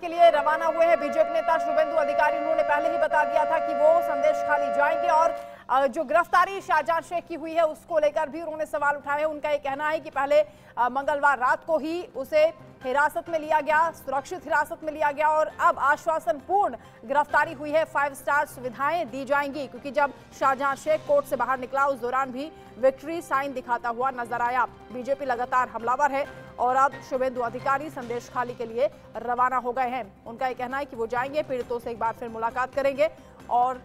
के लिए रवाना हुए हैं बीजेपी नेता शुभेंदु अधिकारी। उन्होंने पहले ही बता दिया था कि वो संदेश खाली जाएंगे और जो गिरफ्तारी शाहजहां शेख की हुई है उसको लेकर भी उन्होंने सवाल उठाए। उनका ये कहना है कि पहले मंगलवार रात को ही उसे हिरासत में लिया गया, सुरक्षित हिरासत में लिया गया और अब आश्वासन पूर्ण गिरफ्तारी हुई है। 5 स्टार सुविधाएं दी जाएंगी, क्योंकि जब शाहजहां शेख कोर्ट से बाहर निकला उस दौरान भी विक्ट्री साइन दिखाता हुआ नजर आया। बीजेपी लगातार हमलावर है और अब शुभेंदु अधिकारी संदेश खाली के लिए रवाना हो गए हैं। उनका यह कहना है कि वो जाएंगे, पीड़ितों से एक बार फिर मुलाकात करेंगे और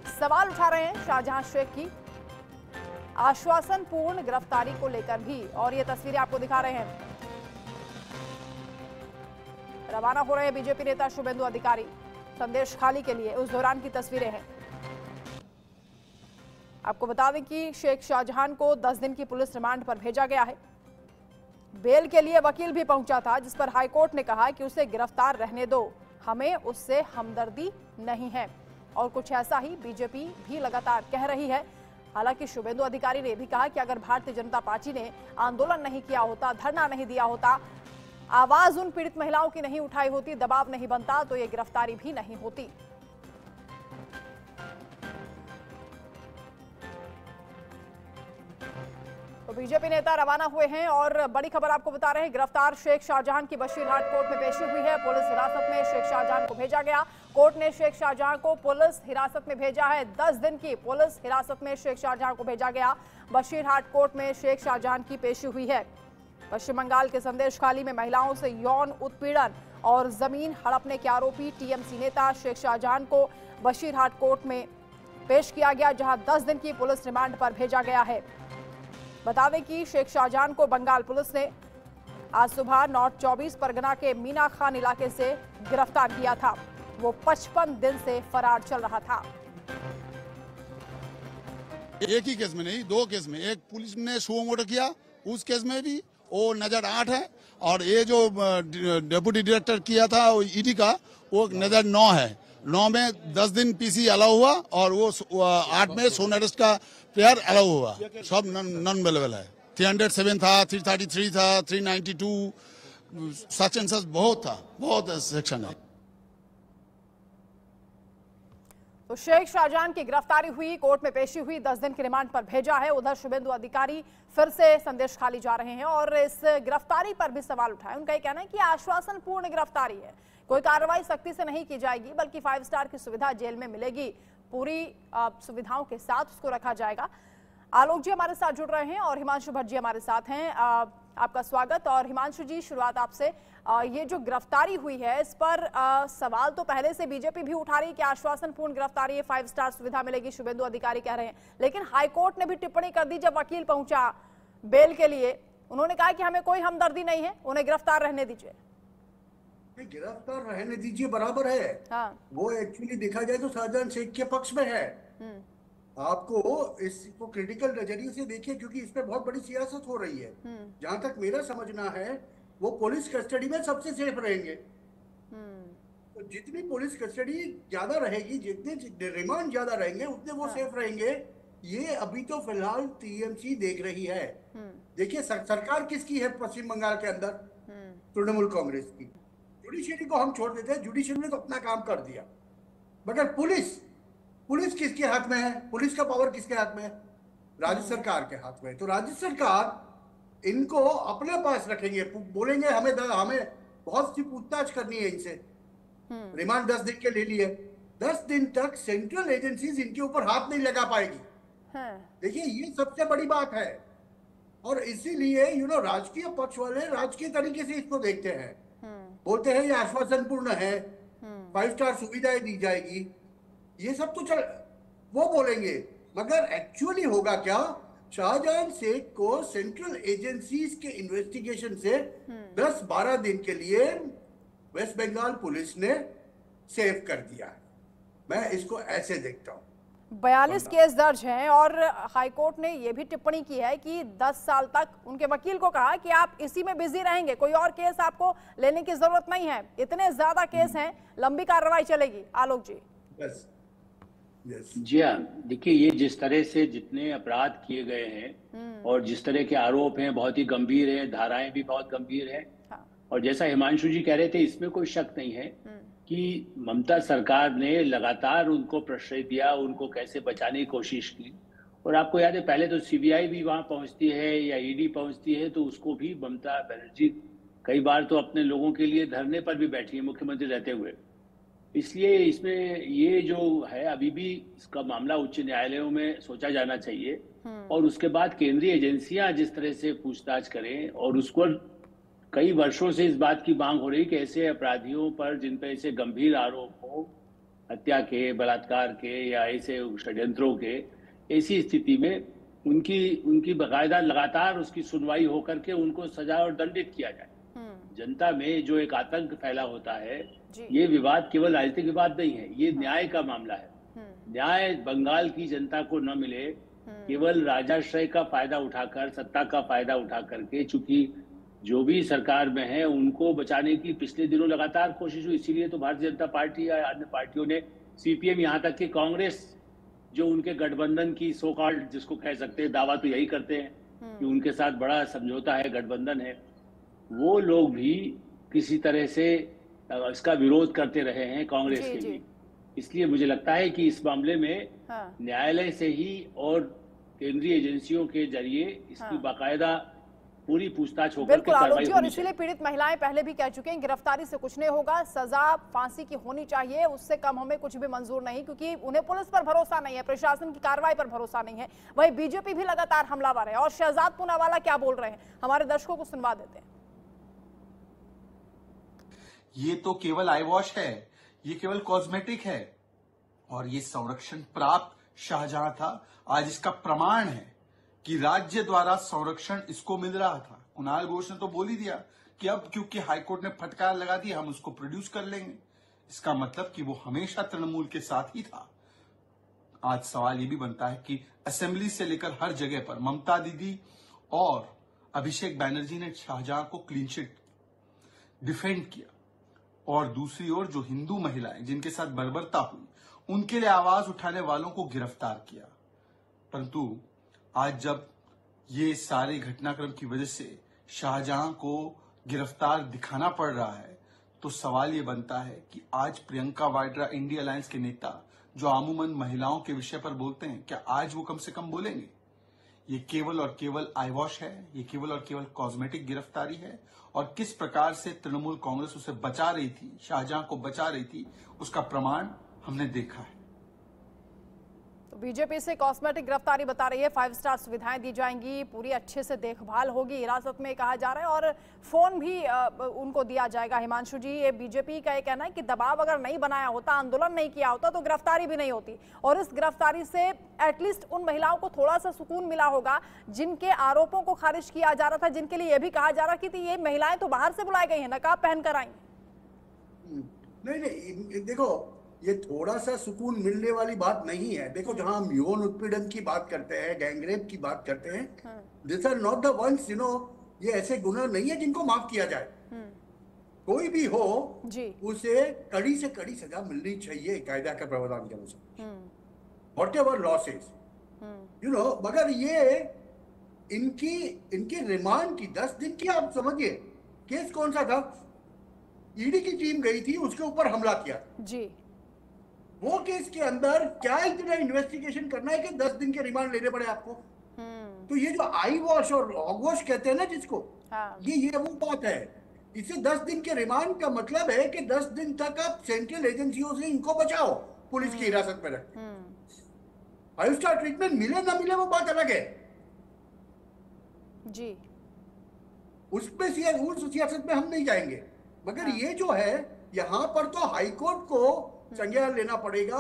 सवाल उठा रहे हैं शाहजहां शेख की आश्वासन पूर्ण गिरफ्तारी को लेकर भी। और ये तस्वीरें आपको दिखा रहे हैं, रवाना हो रहे हैं बीजेपी नेता शुभेंदु अधिकारी संदेश खाली के लिए, उस दौरान की तस्वीरें हैं। आपको बता दें कि शेख शाहजहां को 10 दिन की पुलिस रिमांड पर भेजा गया है। बेल के लिए वकील भी पहुंचा था, जिस पर हाईकोर्ट ने कहा कि उसे गिरफ्तार रहने दो, हमें उससे हमदर्दी नहीं है। और कुछ ऐसा ही बीजेपी भी लगातार कह रही है। हालांकि शुभेंदु अधिकारी ने भी कहा कि अगर भारतीय जनता पार्टी ने आंदोलन नहीं किया होता, धरना नहीं दिया होता, आवाज उन पीड़ित महिलाओं की नहीं उठाई होती, दबाव नहीं बनता, तो ये गिरफ्तारी भी नहीं होती। तो बीजेपी नेता रवाना हुए हैं और बड़ी खबर आपको बता रहे हैं, गिरफ्तार शेख शाहजहां की बशीरहाट कोर्ट में पेशी हुई है। पुलिस हिरासत में शेख शाहजहां को भेजा गया। कोर्ट ने शेख शाहजहां को पुलिस हिरासत में भेजा है। 10 दिन की पुलिस हिरासत में शेख शाहजहां को भेजा गया। बशीरहाट कोर्ट में शेख शाहजहां की पेशी हुई है। पश्चिम बंगाल के संदेश खाली में महिलाओं से यौन उत्पीड़न और जमीन हड़पने के आरोपी टीएमसी नेता शेख शाहजहां को बशीरहाट कोर्ट में पेश किया गया, जहां 10 दिन की पुलिस रिमांड पर भेजा गया है। बता दें कि शेख शाहजहां को बंगाल पुलिस ने आज सुबह नॉर्थ 24 परगना के मीना खान इलाके से गिरफ्तार किया था। वो 55 दिन से फरार चल रहा था। एक ही केस में नहीं, 2 केस में, एक पुलिस ने शो मोटो किया, उस केस में भी वो नजर 8 है, और ये जो डेप्यूटी डायरेक्टर किया था ईडी का, वो नजर 9 है। 9 में 10 दिन पीसी अलाउ हुआ और वो 8 में सोन अरेस्ट का प्रेयर अलाउ हुआ। सब नॉन अवेलेबल है। 307 था, 333 था, 392, सच एंड सच बहुत था, बहुत सेक्शन है। तो शेख शाहजहां की गिरफ्तारी हुई, कोर्ट में पेशी हुई, 10 दिन की रिमांड पर भेजा है। उधर शुभेंदु अधिकारी फिर से संदेश खाली जा रहे हैं और इस गिरफ्तारी पर भी सवाल उठाए। उनका ये कहना है कि आश्वासन पूर्ण गिरफ्तारी है, कोई कार्रवाई सख्ती से नहीं की जाएगी, बल्कि 5 स्टार की सुविधा जेल में मिलेगी, पूरी सुविधाओं के साथ उसको रखा जाएगा। आलोक जी हमारे साथ जुड़ रहे हैं और हिमांशु भट्ट जी हमारे साथ हैं। आपका स्वागत। और हिमांशु जी, शुरुआत आपसे, ये जो गिरफ्तारी हुई है इस पर सवाल तो पहले से बीजेपी भी उठा रही है कि आश्वासन पूर्ण गिरफ्तारी है, 5 स्टार सुविधा मिलेगी, शुभेंदु अधिकारी कह रहे हैं, लेकिन हाईकोर्ट ने भी टिप्पणी कर दी जब वकील पहुंचा बेल के लिए। उन्होंने कहा कि हमें कोई हमदर्दी नहीं है, उन्हें गिरफ्तार रहने दीजिए। गिरफ्तार रहने दीजिए बराबर है। हाँ। वो एक्चुअली देखा जाए तो शाहजहां शेख के पक्ष में है। आपको इसको क्रिटिकल नजरिए से देखिए, क्योंकि इस पे बहुत बड़ी सियासत हो रही है। जहां तक मेरा समझना है, वो पुलिस कस्टडी में सबसे सेफ रहेंगे। तो जितनी पुलिस कस्टडी ज्यादा रहेगी, जितने रिमांड ज्यादा रहेंगे, उतने वो सेफ रहेंगे। ये अभी तो फिलहाल टीएमसी देख रही है। देखिए सरकार किसकी है पश्चिम बंगाल के अंदर? तृणमूल कांग्रेस की। जुडिशरी को हम छोड़ देते हैं, जुडिशरी ने तो अपना काम कर दिया, मगर पुलिस किसके हाथ में है? पुलिस का पावर किसके हाथ में है? राज्य सरकार के हाथ में। तो राज्य सरकार इनको अपने पास रखेंगे, बोलेंगे हमें बहुत सी पूछताछ करनी है इनसे। रिमांड 10 दिन के ले लिए, 10 दिन तक सेंट्रल एजेंसीज इनके ऊपर हाथ नहीं लगा पाएगी। देखिए ये सबसे बड़ी बात है। और इसीलिए राजकीय पक्ष वाले राजकीय तरीके से इसको देखते हैं, बोलते हैं ये आश्वासन पूर्ण है, 5 स्टार सुविधाएं दी जाएगी, ये सब तो वो बोलेंगे, मगर एक्चुअली होगा क्या? शाहजहां शेख को सेंट्रल एजेंसीज के इन्वेस्टिगेशन से 10-12 दिन के लिए वेस्ट बंगाल पुलिस ने सेव कर दिया। मैं इसको ऐसे देखता हूँ। 42 केस दर्ज हैं और हाईकोर्ट ने यह भी टिप्पणी की है कि 10 साल तक उनके वकील को कहा कि आप इसी में बिजी रहेंगे, कोई और केस आपको लेने की जरूरत नहीं है, इतने ज्यादा केस हैं, लंबी कार्रवाई चलेगी। आलोक जी। जी हाँ, देखिए ये जिस तरह से जितने अपराध किए गए हैं और जिस तरह के आरोप हैं बहुत ही गंभीर हैं, धाराएं भी बहुत गंभीर हैं। और जैसा हिमांशु जी कह रहे थे, इसमें कोई शक नहीं है कि ममता सरकार ने लगातार उनको प्रश्रय दिया, उनको कैसे बचाने की कोशिश की। और आपको याद है, पहले तो सीबीआई भी वहां पहुंचती है या ईडी पहुंचती है, तो उसको भी ममता बनर्जी कई बार तो अपने लोगों के लिए धरने पर भी बैठी है मुख्यमंत्री रहते हुए। इसलिए इसमें ये जो है, अभी भी इसका मामला उच्च न्यायालयों में सोचा जाना चाहिए और उसके बाद केंद्रीय एजेंसियां जिस तरह से पूछताछ करें। और उसको कई वर्षों से इस बात की मांग हो रही कि ऐसे अपराधियों पर जिन पर ऐसे गंभीर आरोप हो, हत्या के, बलात्कार के या ऐसे षड्यंत्रों के, ऐसी स्थिति में उनकी बाकायदा लगातार उसकी सुनवाई होकर के उनको सजा और दंडित किया जाए। जनता में जो एक आतंक फैला होता है, ये विवाद केवल राजनीतिक विवाद नहीं है, ये न्याय का मामला है। न्याय बंगाल की जनता को न मिले, केवल राजाश्रय का फायदा उठाकर, सत्ता का फायदा उठा करके, चूंकि जो भी सरकार में है उनको बचाने की पिछले दिनों लगातार कोशिश हुई। इसीलिए तो भारतीय जनता पार्टी या अन्य पार्टियों ने, सीपीएम यहाँ तक कि कांग्रेस, जो उनके गठबंधन की सो कॉल्ड, जिसको कह सकते हैं, दावा तो यही करते हैं कि उनके साथ बड़ा समझौता है, गठबंधन है, वो लोग भी किसी तरह से इसका विरोध करते रहे हैं कांग्रेस के लिए। इसलिए मुझे लगता है कि इस मामले में न्यायालय से ही और केंद्रीय एजेंसियों के जरिए इसकी बाकायदा पूरी पूछताछ होकर के कार्रवाई होनी चाहिए। और इसीलिए पीड़ित महिलाएं पहले भी कह चुके हैं, गिरफ्तारी से कुछ नहीं होगा, सजा फांसी की होनी चाहिए, उससे कम हमें कुछ भी मंजूर नहीं, क्योंकि उन्हें पुलिस पर भरोसा नहीं है, प्रशासन की कार्रवाई पर भरोसा नहीं है। वहीं बीजेपी भी लगातार हमलावर है। और शहजाद पूनावाला क्या बोल रहे हैं, हमारे दर्शकों को सुनवा देते हैं। ये तो केवल आई वॉश है, ये केवल कॉस्मेटिक है, और ये संरक्षण प्राप्त शाहजहां था। आज इसका प्रमाण है कि राज्य द्वारा संरक्षण इसको मिल रहा था। कुणाल घोष ने तो बोल ही दिया कि अब क्योंकि हाईकोर्ट ने फटकार लगा दी, हम उसको प्रोड्यूस कर लेंगे। इसका मतलब कि वो हमेशा तृणमूल के साथ ही था। आज सवाल ये भी बनता है कि असेंबली से लेकर हर जगह पर ममता दीदी और अभिषेक बैनर्जी ने शाहजहां को क्लीन चिट डिफेंड किया, और दूसरी ओर जो हिंदू महिलाएं जिनके साथ बर्बरता हुई, उनके लिए आवाज उठाने वालों को गिरफ्तार किया। परंतु आज जब ये सारे घटनाक्रम की वजह से शाहजहां को गिरफ्तार दिखाना पड़ रहा है, तो सवाल ये बनता है कि आज प्रियंका वाड्रा, इंडिया अलायंस के नेता, जो अमूमन महिलाओं के विषय पर बोलते हैं, क्या आज वो कम से कम बोलेंगे? ये केवल और केवल आई वॉश है, ये केवल और केवल कॉस्मेटिक गिरफ्तारी है। और किस प्रकार से तृणमूल कांग्रेस उसे बचा रही थी, शाहजहां को बचा रही थी, उसका प्रमाण हमने देखा है। तो बीजेपी से कॉस्मेटिक गिरफ्तारी बता रही है, 5 स्टार सुविधाएं दी जाएंगी, पूरी अच्छे से देखभाल होगी, हिरासत में कहा जा रहा है, और फोन भी उनको दिया जाएगा। हिमांशु जी, ये बीजेपी का ये कहना है कि दबाव अगर नहीं बनाया होता, आंदोलन नहीं किया होता, तो गिरफ्तारी भी नहीं होती। और इस गिरफ्तारी से एटलीस्ट उन महिलाओं को थोड़ा सा सुकून मिला होगा जिनके आरोपों को खारिज किया जा रहा था, जिनके लिए यह भी कहा जा रहा कि ये महिलाएं तो बाहर से बुलाई गई हैं, नकाब पहनकर आई। नहीं, देखो, ये थोड़ा सा सुकून मिलने वाली बात नहीं है। देखो, जहां हम यौन उत्पीड़न की बात करते हैं, गैंगरेप की बात करते हैं, this are not the ones, ये ऐसे गुनाह नहीं है जिनको माफ किया जाए। कोई भी हो उसे कड़ी से कड़ी सजा मिलनी चाहिए कायदा के प्रावधान के अनुसार, वॉट एवर लॉ सेज, मगर ये इनकी रिमांड की 10 दिन की, आप समझिए केस कौन सा था, ईडी की टीम गई थी, उसके ऊपर हमला किया जी। वो केस के अंदर क्या इतना इन्वेस्टिगेशन करना है कि 10 दिन के रिमांड लेने पड़े आपको? तो ये जो आई वॉश और ऑगवॉश कहते हैं ना जिसको, ये वो बात है। इसे 10 दिन के रिमांड का मतलब है कि 10 दिन तक आप सेंट्रल एजेंसियों से इनको बचाओ, पुलिस की हिरासत में रख। 5 स्टार ट्रीटमेंट मिले ना मिले वो बात अलग है जी, उसमें उस सियासत में हम नहीं जाएंगे। मगर ये जो है, यहाँ पर तो हाईकोर्ट को संज्ञान लेना पड़ेगा,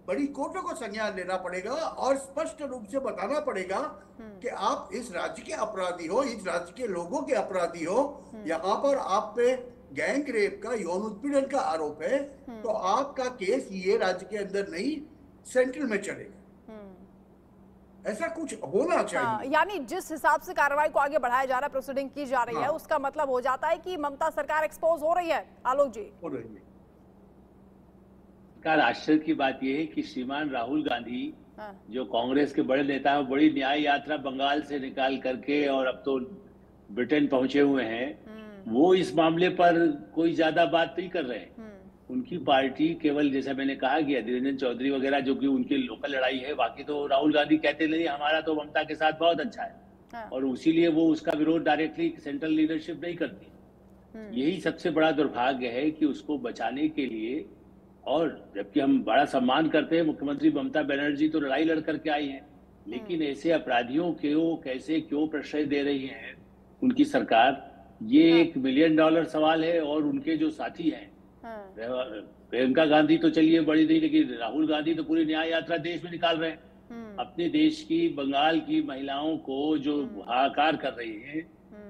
बड़ी कोर्टों को संज्ञान लेना पड़ेगा और स्पष्ट रूप से बताना पड़ेगा कि आप इस राज्य के अपराधी हो, इस राज्य के लोगों के अपराधी हो। यहाँ पर आप पे गैंग रेप का, यौन उत्पीड़न का आरोप है, तो आपका केस ये राज्य के अंदर नहीं, सेंट्रल में चलेगा। ऐसा कुछ होना चाहिए। यानी जिस हिसाब से कार्रवाई को आगे बढ़ाया जा रहा है, प्रोसीडिंग की जा रही है, उसका मतलब हो जाता है कि ममता सरकार एक्सपोज हो रही है। आलोक जी, हो रही है। आश्चर्य की बात यह है कि श्रीमान राहुल गांधी, जो कांग्रेस के बड़े नेता हैं, बड़ी न्याय यात्रा बंगाल से निकाल करके और अब तो ब्रिटेन पहुंचे हुए हैं, वो इस मामले पर कोई ज्यादा बात नहीं कर रहे हैं। उनकी पार्टी केवल, जैसा मैंने कहा कि अधीर रंजन चौधरी वगैरह जो कि उनकी लोकल लड़ाई है, बाकी तो राहुल गांधी कहते नहीं हमारा तो ममता के साथ बहुत अच्छा है, और इसीलिए वो उसका विरोध डायरेक्टली सेंट्रल लीडरशिप नहीं करती। यही सबसे बड़ा दुर्भाग्य है कि उसको बचाने के लिए, और जबकि हम बड़ा सम्मान करते हैं, मुख्यमंत्री ममता बनर्जी तो लड़ाई लड़ करके आई हैं, लेकिन ऐसे अपराधियों को कैसे क्यों प्रश्रय दे रही है उनकी सरकार, ये $1 मिलियन सवाल है। और उनके जो साथी हैं, प्रियंका गांधी तो चलिए बड़ी नहीं, लेकिन राहुल गांधी तो पूरी न्याय यात्रा देश में निकाल रहे हैं। अपने देश की, बंगाल की महिलाओं को जो हाहाकार कर रही है,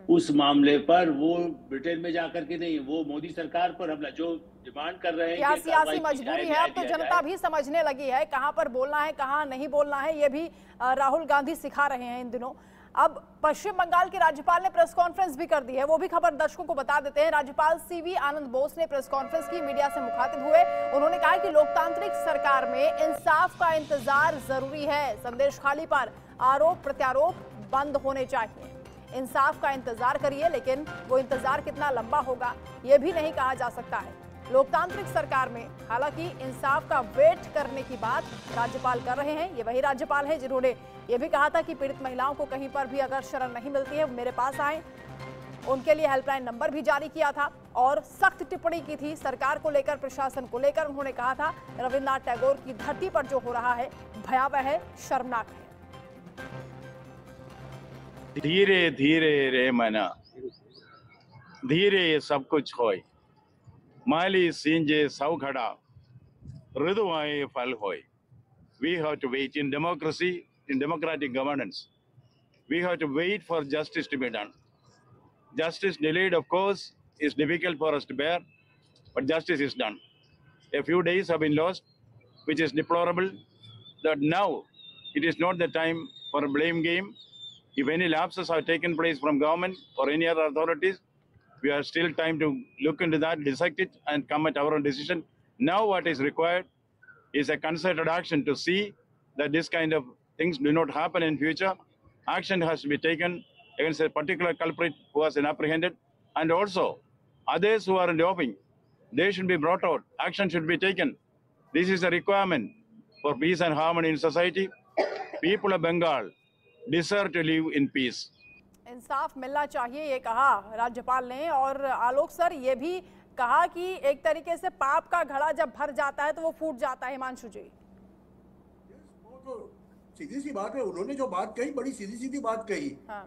उस मामले पर वो ब्रिटेन में जाकर के नहीं, वो मोदी सरकार पर हमला जो डिमांड कर रहे हैं। क्या सियासी मजबूरी है, अब तो जनता भी समझने लगी है कहां पर बोलना है, कहां नहीं बोलना है, ये भी राहुल गांधी सिखा रहे हैं इन दिनों। अब पश्चिम बंगाल के राज्यपाल ने प्रेस कॉन्फ्रेंस भी कर दी है, वो भी खबर दर्शकों को बता देते हैं। राज्यपाल सीवी आनंद बोस ने प्रेस कॉन्फ्रेंस की, मीडिया से मुखातिब हुए। उन्होंने कहा कि लोकतांत्रिक सरकार में इंसाफ का इंतजार जरूरी है, संदेश खाली पर आरोप प्रत्यारोप बंद होने चाहिए। इंसाफ का इंतजार करिए, लेकिन वो इंतजार कितना लंबा होगा ये भी नहीं कहा जा सकता है। लोकतांत्रिक सरकार में हालांकि इंसाफ का वेट करने की बात राज्यपाल कर रहे हैं। ये वही राज्यपाल हैं जिन्होंने ये भी कहा था कि पीड़ित महिलाओं को कहीं पर भी अगर शरण नहीं मिलती है मेरे पास आए। उनके लिए हेल्पलाइन नंबर भी जारी किया था और सख्त टिप्पणी की थी सरकार को लेकर, प्रशासन को लेकर। उन्होंने कहा था रविन्द्रनाथ टैगोर की धरती पर जो हो रहा है भयावह है, शर्मनाक है। धीरे धीरे रे मना, धीरे सब कुछ होय, माली सींजे सौ खड़ा, ऋतुआए फल होय। We have to wait in democracy, in democratic governance. We have to wait for justice to be done. Justice delayed, of course, is difficult for us to bear, but justice is done. A few days have been lost, which is deplorable. That now it is not the time for a blame game. If any lapses have taken place from government or any other authorities, we have still time to look into that, dissect it, and come at our own decision. Now what is required is a concerted action to see that this kind of things do not happen in future. Action has to be taken against a particular culprit who has been apprehended, and also others who are in the offing. They should be brought out. Action should be taken. This is a requirement for peace and harmony in society. People of Bengal deserve to live in peace. इंसाफ मिलना चाहिए, ये कहा राज्यपाल ने। और आलोक sir, ये भी कहा कि एक तरीके से पाप का घड़ा जब भर जाता है तो वो फूट जाता है। हिमांशु जी, तो सीधी सी बात है, उन्होंने जो बात कही बड़ी सीधी सीधी बात कही। हाँ।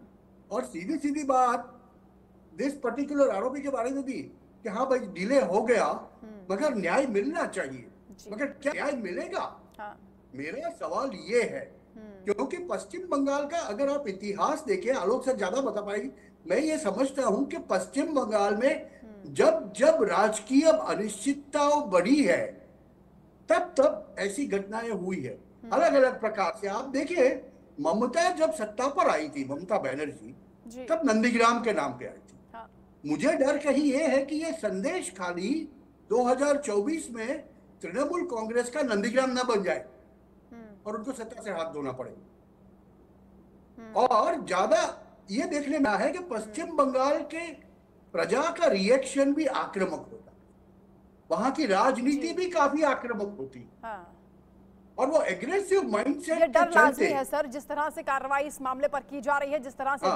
और सीधी सीधी बात दिस पर्टिकुलर आरोपी के बारे में भी कि हाँ भाई डिले हो गया, मगर न्याय मिलना चाहिए। मगर क्या न्याय मिलेगा? हाँ। मेरा सवाल ये है, क्योंकि पश्चिम बंगाल का अगर आप इतिहास देखें, आलोक सर ज्यादा बता पाएगी, मैं ये समझता हूं कि पश्चिम बंगाल में जब जब राजकीय अनिश्चितता बढ़ी है तब तब ऐसी घटनाएं हुई है अलग अलग प्रकार से। आप देखिए, ममता जब सत्ता पर आई थी, ममता बनर्जी, तब नंदीग्राम के नाम पे आई थी। हाँ। मुझे डर कहीं ये है कि ये संदेश खाली 2024 में तृणमूल कांग्रेस का नंदीग्राम न बन जाए और उनको सत्ता से हाथ धोना पड़े। और ज्यादा ये देखने में है कि पश्चिम बंगाल के प्रजा का रिएक्शन भी आक्रामक होता, वहां की राजनीति भी काफी आक्रामक होती। हाँ। और वो एग्रेसिव माइंडसेट, ये डर लाज़मी है सर, जिस तरह से कार्रवाई इस मामले पर की जा रही है, जिस तरह से